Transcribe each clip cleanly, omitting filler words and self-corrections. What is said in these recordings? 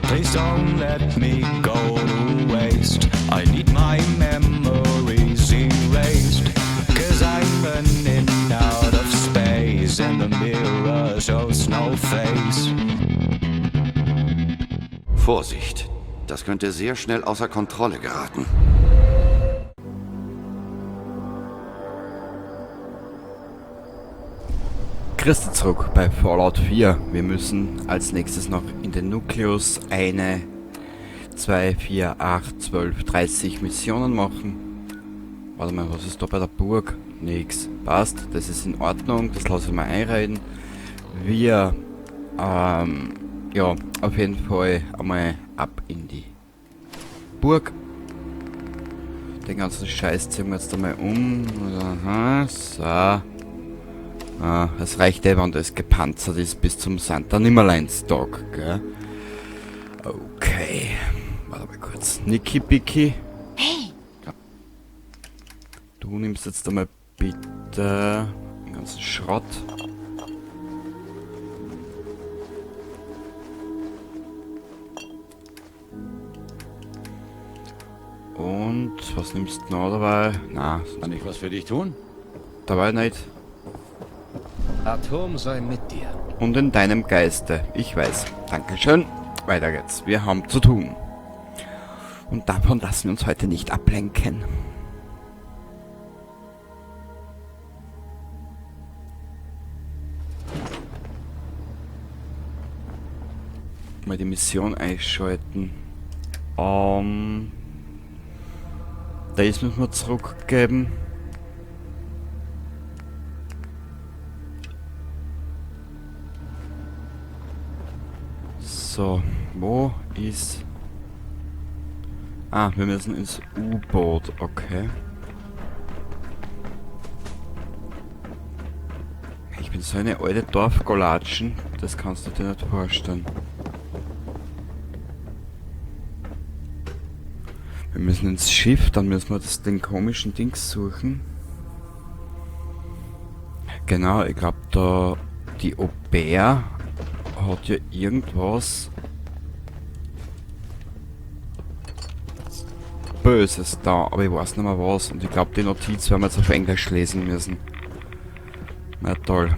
Please don't let me go to waste. I need my memories erased. Cause I'm running out of space and the mirror shows no face. Vorsicht, das könnte sehr schnell außer Kontrolle geraten. Grüß zurück bei Fallout 4. Wir müssen als nächstes noch in den Nukleus 2, 4, 8, 12, 30 Missionen machen. Warte mal, was ist da bei der Burg? Nix. Passt, das ist in Ordnung, das lasse ich mal einreden. Wir, ja, auf jeden Fall einmal ab in die Burg. Den ganzen Scheiß ziehen wir jetzt einmal um. Aha, so. Es reicht wenn das gepanzert ist bis zum Santa Nimmerleinstag, gell? Okay. Warte mal kurz. Niki Biki. Hey! Ja. Du nimmst jetzt einmal bitte den ganzen Schrott. Und was nimmst du noch dabei? Na, Kann ich was für dich tun? dabei nicht. Atom sei mit dir. Und in deinem Geiste. Ich weiß. Dankeschön. Weiter geht's. Wir haben zu tun. Und davon lassen wir uns heute nicht ablenken. Mal die Mission einschalten. Das müssen wir zurückgeben. So, wo ist... wir müssen ins U-Boot, okay. Ich bin so eine alte Dorfgolatschen, das kannst du dir nicht vorstellen. Wir müssen ins Schiff, dann müssen wir den komischen Dings suchen. Genau, ich glaube da die Aubert hat ja irgendwas Böses da, aber ich weiß nicht mehr was. Und ich glaube, die Notiz werden wir jetzt auf Englisch lesen müssen. Na toll.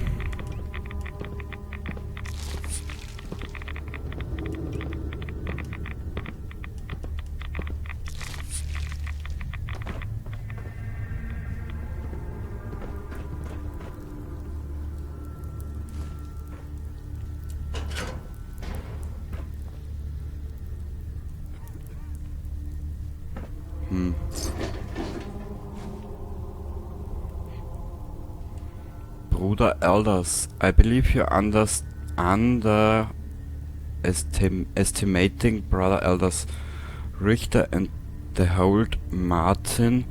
Bruder Elders, I believe you estimating Brother Elders. Richter and the hold Martin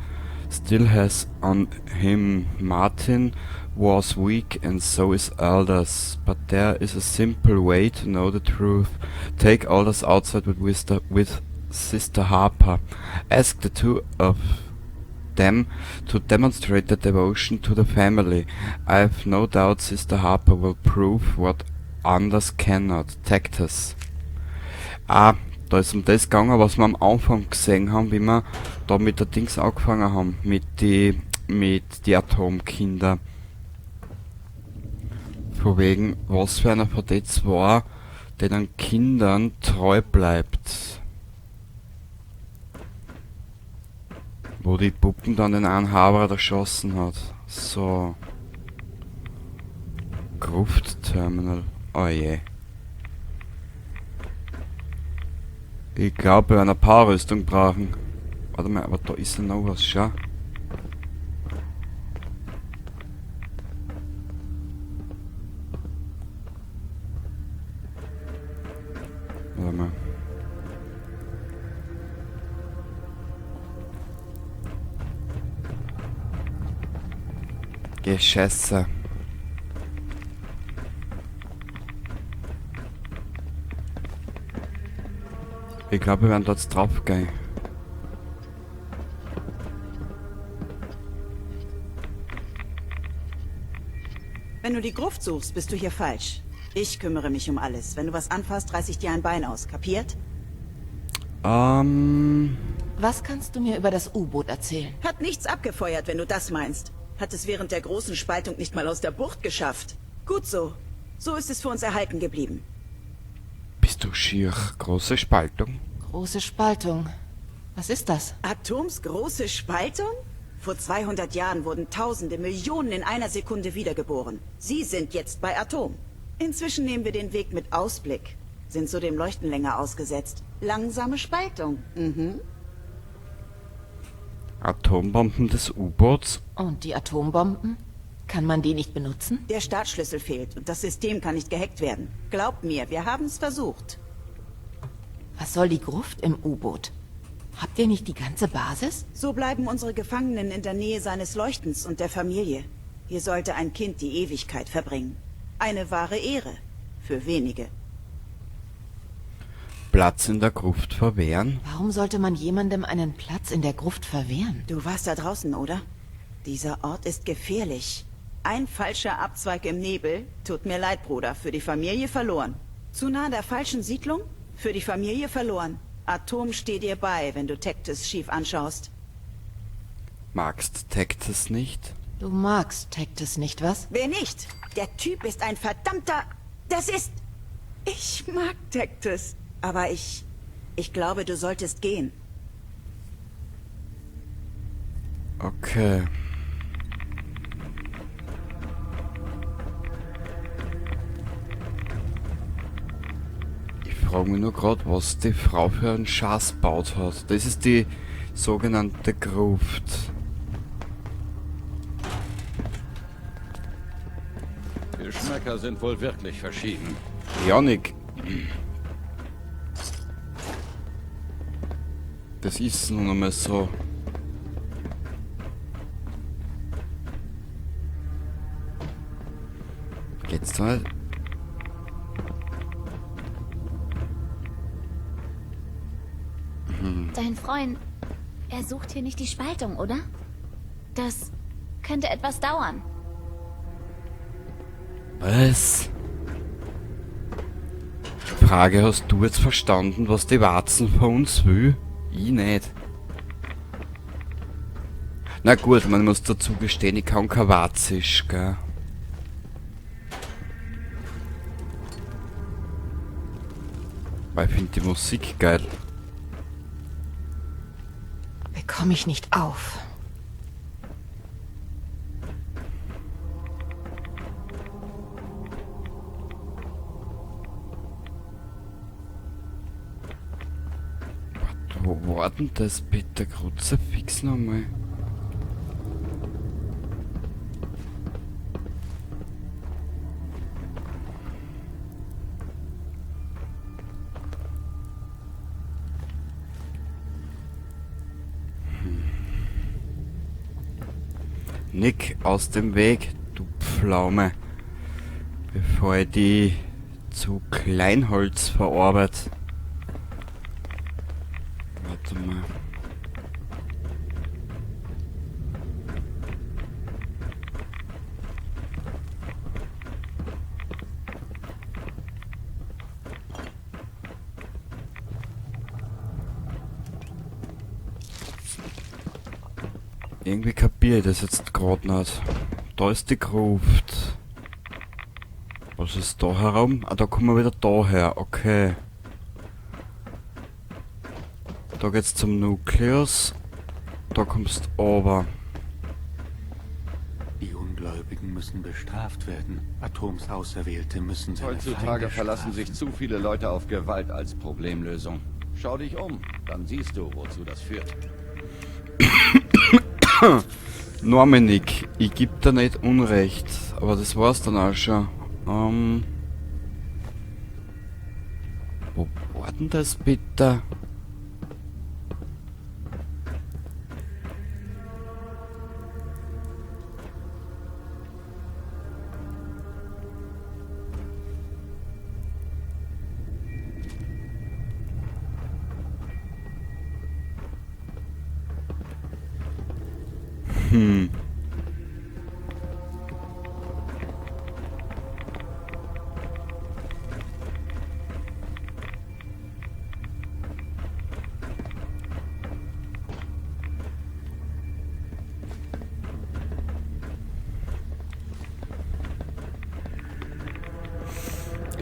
still has on him. Martin was weak and so is Elders, but there is a simple way to know the truth. Take Elders outside with Sister Harper. Ask the two of them to demonstrate their devotion to the family. I've no doubt Sister Harper will prove what others cannot. Tactus. Da ist das gegangen, was wir am Anfang gesehen haben, wie wir da mit der Dings angefangen haben, mit die Atomkinder. Von wegen, was für einer von den zwei den Kindern treu bleibt. Wo die Puppen dann den einen Haber erschossen hat. So. Gruft-Terminal. Oh je. Ich glaube, wir werden eine Powerrüstung brauchen. Warte mal, aber da ist ja noch was, schau. Warte mal. Geschätze. Ich glaube, wir werden dort drauf gehen. Wenn du die Gruft suchst, bist du hier falsch. Ich kümmere mich um alles. Wenn du was anfasst, reiß ich dir ein Bein aus. Kapiert? Was kannst du mir über das U-Boot erzählen? Hat nichts abgefeuert, wenn du das meinst. Hat es während der großen Spaltung nicht mal aus der Bucht geschafft. Gut so. So ist es für uns erhalten geblieben. Bist du schier? Große Spaltung? Große Spaltung. Was ist das? Atoms große Spaltung? Vor 200 Jahren wurden Tausende, Millionen in einer Sekunde wiedergeboren. Sie sind jetzt bei Atom. Inzwischen nehmen wir den Weg mit Ausblick. Sind so dem Leuchten länger ausgesetzt. Langsame Spaltung. Atombomben des U-Boots? Und die Atombomben? Kann man die nicht benutzen? Der Startschlüssel fehlt und das System kann nicht gehackt werden. Glaubt mir, wir haben es versucht. Was soll die Gruft im U-Boot? Habt ihr nicht die ganze Basis? So bleiben unsere Gefangenen in der Nähe seines Leuchtens und der Familie. Hier sollte ein Kind die Ewigkeit verbringen. Eine wahre Ehre. Für wenige. Platz in der Gruft verwehren? Warum sollte man jemandem einen Platz in der Gruft verwehren? Du warst da draußen, oder? Dieser Ort ist gefährlich. Ein falscher Abzweig im Nebel. Tut mir leid, Bruder. Für die Familie verloren. Zu nah der falschen Siedlung? Für die Familie verloren. Atom steht dir bei, wenn du Tektis schief anschaust. Magst Tektis nicht? Du magst Tektis nicht, was? Wer nicht? Der Typ ist ein verdammter... Das ist... Ich mag Tektis. Aber ich glaube, du solltest gehen. Okay. Ich frage mich nur gerade, was die Frau für einen Schatz gebaut hat. Das ist die sogenannte Gruft. Geschmäcker sind wohl wirklich verschieden. Janik. Das ist nun einmal so. Geht's da nicht? Dein Freund, er sucht hier nicht die Spaltung, oder? Das könnte etwas dauern. Was? Frage, hast du jetzt verstanden, was die Warzen von uns will? Ich nicht. Na gut, man muss dazu gestehen, ich kann kein Warzisch, gell? Weil ich finde die Musik geil. Bekomme ich nicht auf. Wo war denn das bitte? Kruzifix nochmal? Nick, aus dem Weg, du Pflaume. Bevor ich die zu Kleinholz verarbeite. Warte mal. Irgendwie kapiere ich das jetzt gerade nicht. Da ist die Gruft. Was ist da herum? Ah, da kommen wir wieder daher. Okay. Da geht's zum Nukleus. Da kommst du runter. Die Ungläubigen müssen bestraft werden. Atoms Auserwählte müssen seine Heutzutage Feinde verlassen sich strafen. zu viele Leute auf Gewalt als Problemlösung. Schau dich um, dann siehst du, wozu das führt. Normanik, ich geb da nicht Unrecht, aber das war's dann auch schon. Wo war denn das bitte?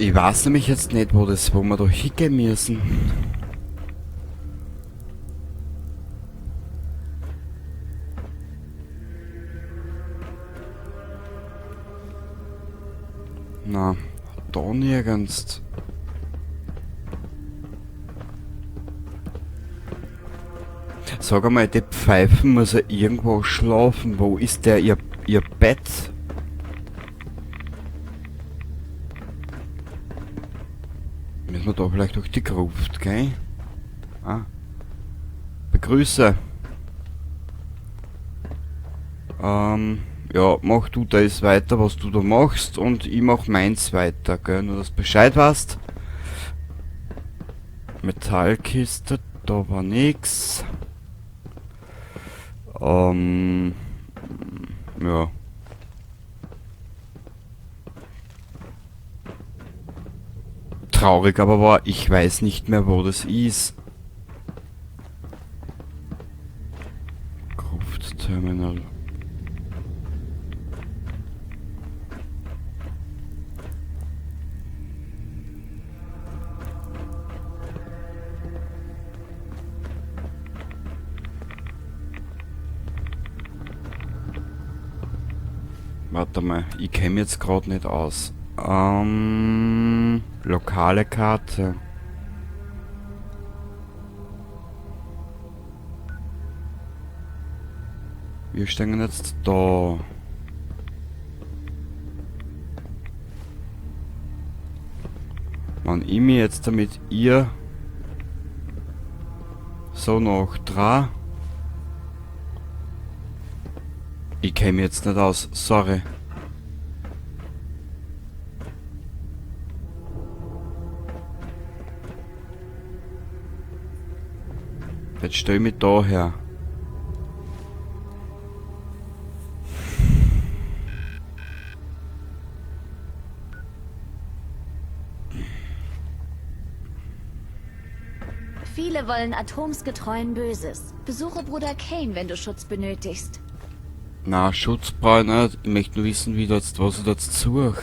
Ich weiß nämlich jetzt nicht, wo wir da hingehen müssen. Na, da nirgends. Sag einmal, die Pfeifen muss ja irgendwo schlafen. Wo ist der ihr Bett? Müssen wir da vielleicht durch die Gruft, gell? Ah. Begrüße. Ja, mach du das weiter, was du da machst, und ich mach meins weiter, gell? Nur dass du Bescheid weißt. Metallkiste, da war nix. Ja. Traurig aber war, ich weiß nicht mehr, wo das ist. Gruftterminal. Warte mal, ich kenne jetzt gerade nicht aus. Lokale Karte. Wir stehen jetzt da. Wenn ich mir jetzt damit ihr so noch dran. Ich käme jetzt nicht aus, sorry. Jetzt stell mich da her. Viele wollen atomsgetreuen Böses. Besuche Bruder Kane, wenn du Schutz benötigst. Na, Schutz brauche ich nicht. Ich möchte nur wissen, was ich jetzt suche.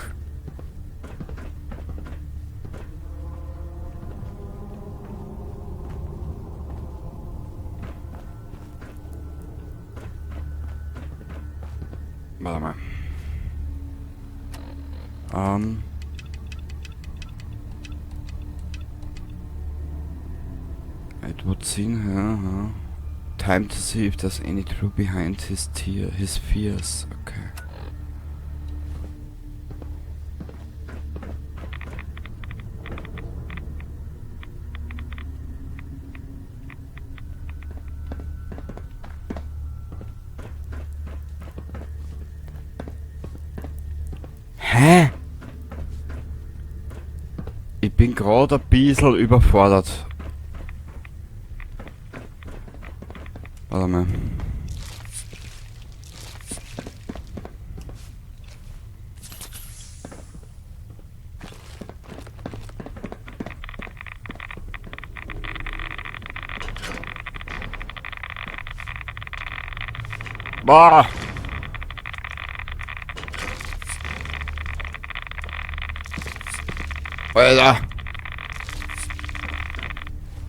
Warte mal. Edward Zinn, ja. Time to see if there's any truth behind his fears. Okay. Hä? Ich bin gerade ein bisschen überfordert. Warte mal. Boah! Alter!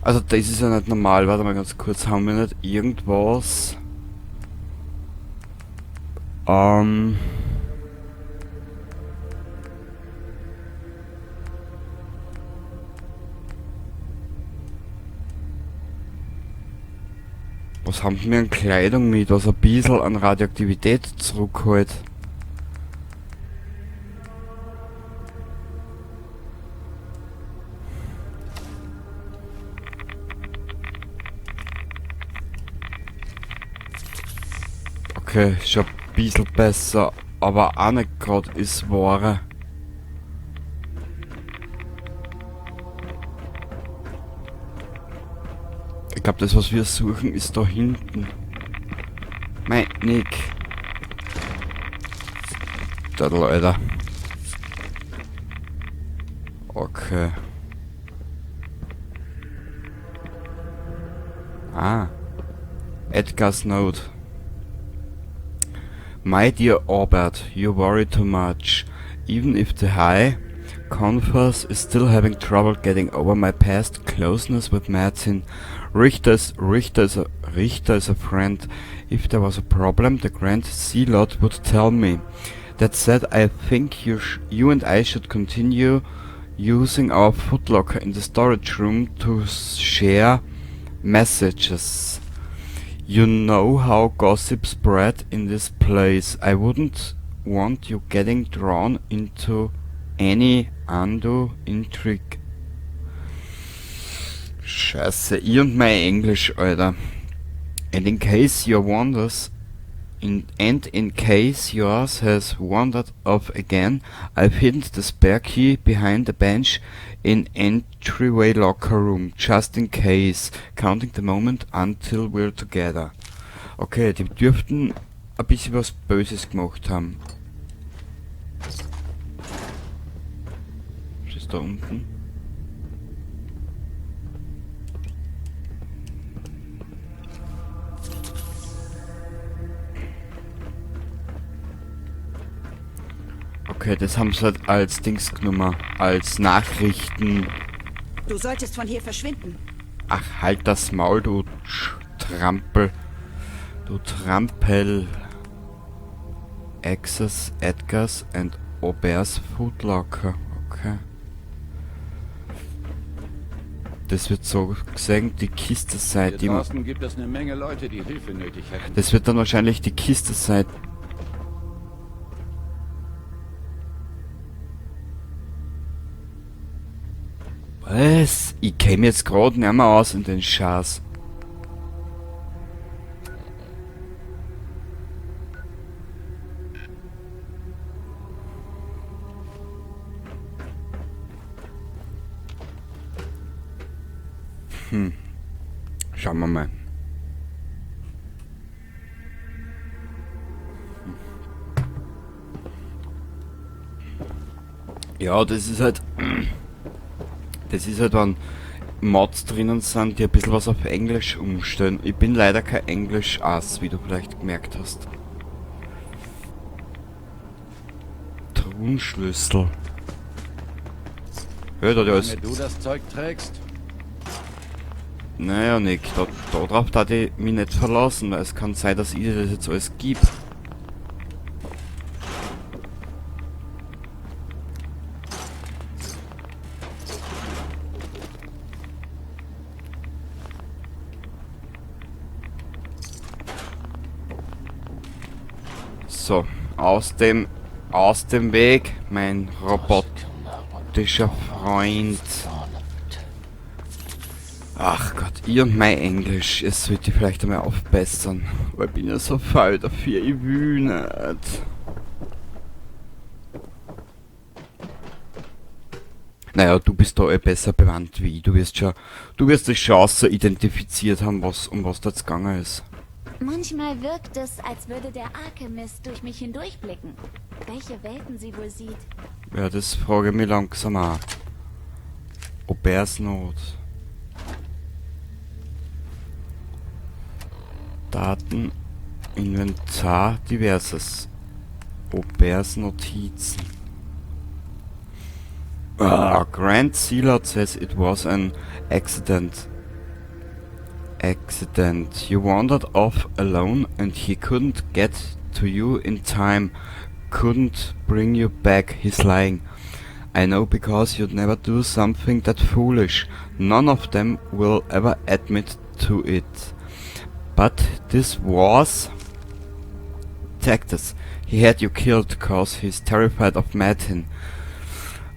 Also das ist ja nicht normal. Warte mal ganz kurz. Haben wir nicht irgendwas? Was haben wir an Kleidung mit, was ein bisschen an Radioaktivität zurückhält? Okay, schon ein bisschen besser, aber auch nicht gerade ist Ware. Ich glaube, das, was wir suchen, ist da hinten. Mein Nick. Dödel, Alter. Okay. Ah. Edgar's note. My dear Albert, you worry too much. Even if the high confess is still having trouble getting over my past closeness with Martin. Richter is a friend. If there was a problem, the Grand Sea Lord would tell me. That said, I think you and I should continue using our footlocker in the storage room to share messages. You know how gossip spread in this place. I wouldn't want you getting drawn into any undue intrigue. Scheiße, ich und mein Englisch, Alter. And in case yours has wandered off again, I've hidden the spare key behind the bench in entryway locker room, just in case, counting the moment until we're together. Okay, die dürften ein bisschen was Böses gemacht haben. Was ist da unten? Okay, das haben sie halt als Dings genommen, als Nachrichten. Du solltest von hier verschwinden. Ach, halt das Maul, du Trampel. Du Trampel. Access Edgars and Aubert's Footlocker. Okay. Das wird so gesehen die Kiste sein, die Hier draußen gibt es eine Menge Leute, die Hilfe nötig hätten. Das wird dann wahrscheinlich die Kiste sein. Was? Ich käme jetzt gerade nicht mehr aus in den Schatz. Schauen wir mal. Ja, das ist halt... Das ist halt, wenn Mods drinnen sind, die ein bisschen was auf Englisch umstellen. Ich bin leider kein Englisch-Ass, wie du vielleicht gemerkt hast. Truhenschlüssel. Hör da, Solange du das Zeug trägst. Naja, Nick, da drauf darf ich mich nicht verlassen, weil es kann sein, dass ich dir das jetzt alles gebe. So, aus dem Weg, mein robotischer Freund. Ach Gott, ich und mein Englisch, es sollte vielleicht einmal aufbessern, weil ich bin ja so faul dafür, ich will nicht. Naja, du bist da besser bewandt wie ich, du wirst die Chance identifiziert haben, um was da jetzt gegangen ist. Manchmal wirkt es, als würde der Alchemist durch mich hindurchblicken. Welche Welten sie wohl sieht. Ja, das frage ich mich langsam auch. Aubert's Not. Daten, Inventar, diverses. Aubert's Notizen. Grand Sea Lord says it was an accident. You wandered off alone and he couldn't get to you in time. Couldn't bring you back, he's lying. I know, because you'd never do something that foolish. None of them will ever admit to it. But this was... Tactus. He had you killed cause he's terrified of Martin.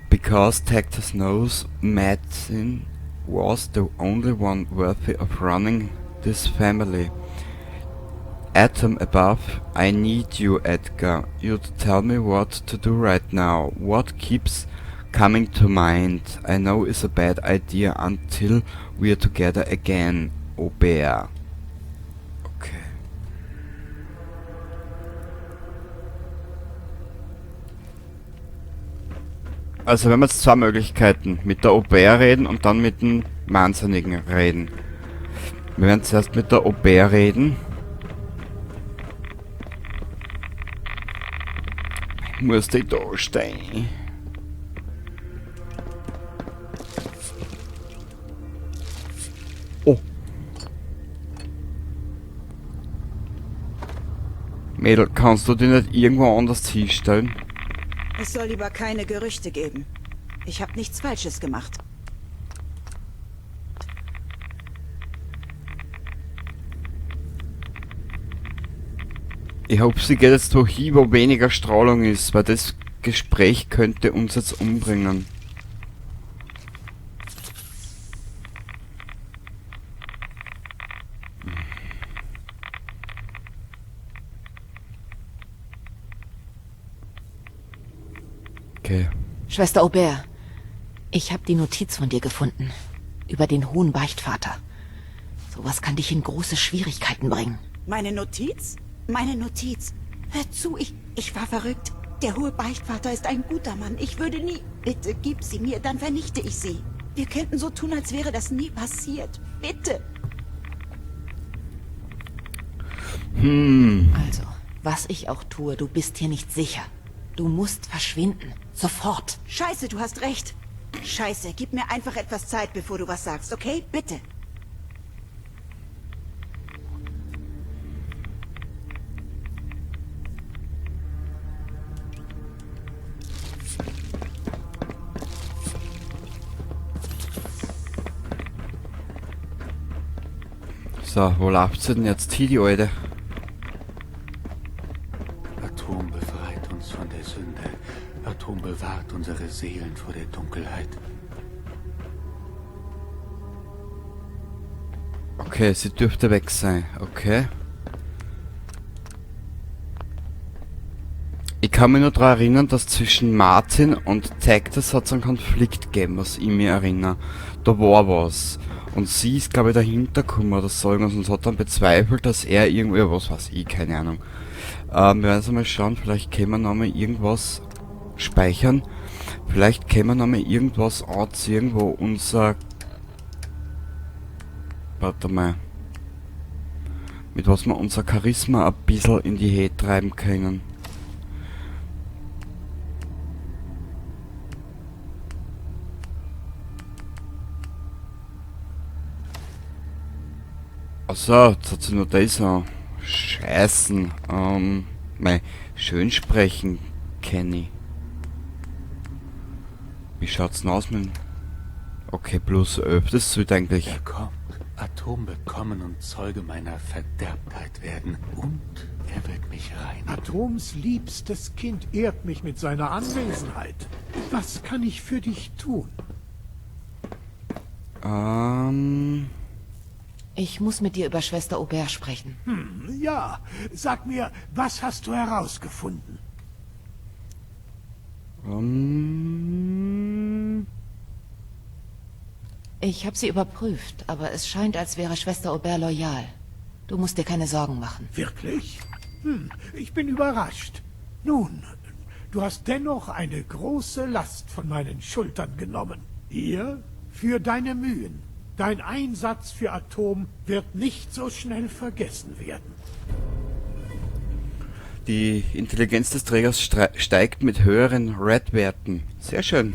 Because Tactus knows Martin was the only one worthy of running this family. Atom above, I need you, Edgar. You'd tell me what to do right now. What keeps coming to mind, I know is a bad idea until we're together again, Aubert. Okay. Also wir haben jetzt zwei Möglichkeiten. Mit der Aubert reden und dann mit dem Wahnsinnigen reden. Wir werden zuerst mit der Aubert reden. Muss die da stehen. Mädel, kannst du die nicht irgendwo anders hinstellen? Es soll lieber keine Gerüchte geben. Ich habe nichts Falsches gemacht. Ich hoffe, sie geht jetzt wohin, wo weniger Strahlung ist, weil das Gespräch könnte uns jetzt umbringen. Okay. Schwester Aubert, ich habe die Notiz von dir gefunden. Über den Hohen Beichtvater. Sowas kann dich in große Schwierigkeiten bringen. Meine Notiz? Meine Notiz. Hör zu, ich war verrückt. Der Hohe Beichtvater ist ein guter Mann. Ich würde nie... Bitte, gib sie mir, dann vernichte ich sie. Wir könnten so tun, als wäre das nie passiert. Bitte. Also, was ich auch tue, du bist hier nicht sicher. Du musst verschwinden. Sofort. Scheiße, du hast recht. Scheiße, gib mir einfach etwas Zeit, bevor du was sagst, okay? Bitte. So, wo läuft sie denn jetzt hin, die Alte? Atom befreit uns von der Sünde. Atom bewahrt unsere Seelen vor der Dunkelheit. Okay, sie dürfte weg sein. Okay. Ich kann mich nur daran erinnern, dass zwischen Martin und Tactus hat es einen Konflikt gegeben, was ich mir erinnere. Da war was. Und sie ist, glaube ich, dahinter gekommen oder so irgendwas und hat dann bezweifelt, dass er irgendwie, was weiß ich, keine Ahnung. Wir werden jetzt mal schauen, vielleicht können wir nochmal irgendwas speichern. Vielleicht können wir nochmal irgendwas anziehen, wo unser... Warte mal. Mit was wir unser Charisma ein bisschen in die Höhe treiben können. Achso, jetzt hat sie nur das an. Scheißen. Mei, schön sprechen kenne ich. Wie schaut's denn aus mit... Okay, plus 11, das sollte eigentlich... Er kommt. Atom bekommen und Zeuge meiner Verderbtheit werden. Und er wird mich reinigen. Atoms liebstes Kind ehrt mich mit seiner Anwesenheit. Was kann ich für dich tun? Ich muss mit dir über Schwester Aubert sprechen. Ja, sag mir, was hast du herausgefunden? Ich habe sie überprüft, aber es scheint, als wäre Schwester Aubert loyal. Du musst dir keine Sorgen machen. Wirklich? Ich bin überrascht. Nun, du hast dennoch eine große Last von meinen Schultern genommen. Hier für deine Mühen. Dein Einsatz für Atom wird nicht so schnell vergessen werden. Die Intelligenz des Trägers steigt mit höheren Red-Werten. Sehr schön.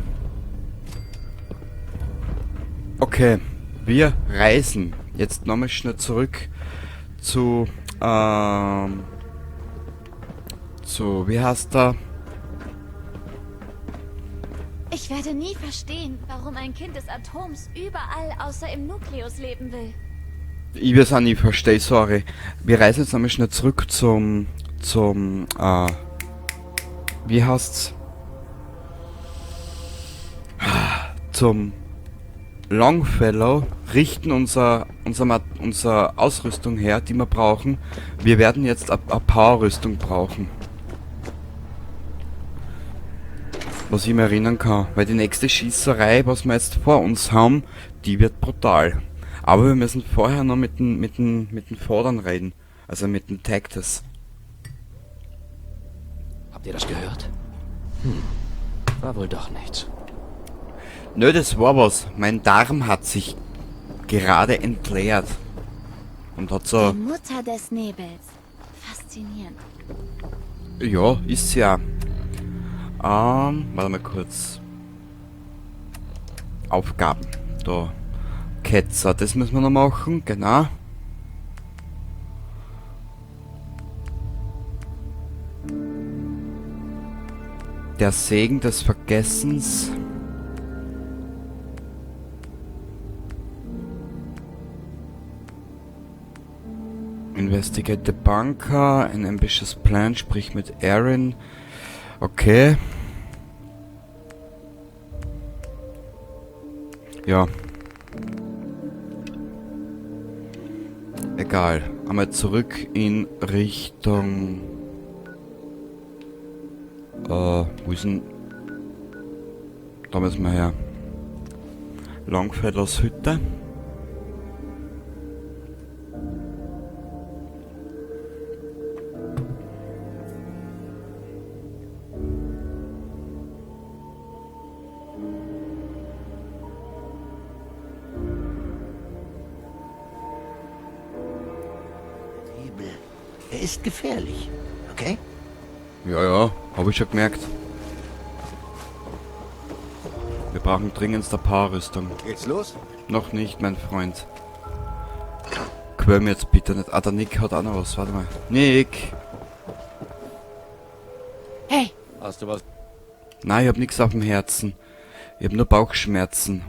Okay, wir reisen jetzt nochmal schnell zurück zu, wie heißt der? Ich werde nie verstehen, warum ein Kind des Atoms überall außer im Nukleus leben will. Ich will es auch nie verstehen, sorry. Wir reisen jetzt nochmal schnell zurück zum, wie heißt's? Zum Longfellow, richten unsere Ausrüstung her, die wir brauchen. Wir werden jetzt eine Power-Rüstung brauchen. Was ich mir erinnern kann, weil die nächste Schießerei, was wir jetzt vor uns haben, die wird brutal. Aber wir müssen vorher noch mit den Vordern reden, also mit den Tactus. Habt ihr das gehört? War wohl doch nichts. Nö, das war was. Mein Darm hat sich gerade entleert. Und hat so... Die Mutter des Nebels. Faszinierend. Ja, ist sie ja. Warte mal kurz. Aufgaben. Da. Ketzer, das müssen wir noch machen, genau. Der Segen des Vergessens. Investigate the bunker. An ambitious plan. Sprich mit Aaron. Okay. Ja. Egal. Einmal zurück in Richtung... wo ist denn... Da müssen wir her. Longfellers Hütte. Er ist gefährlich, okay? Ja, ja, habe ich schon gemerkt. Wir brauchen dringendst eine Paarrüstung. Geht's los? Noch nicht, mein Freund. Quäl mir jetzt bitte nicht. Ah, der Nick hat auch noch was. Warte mal. Nick! Hey, Hast du was? Nein, ich hab nichts auf dem Herzen. Ich hab nur Bauchschmerzen.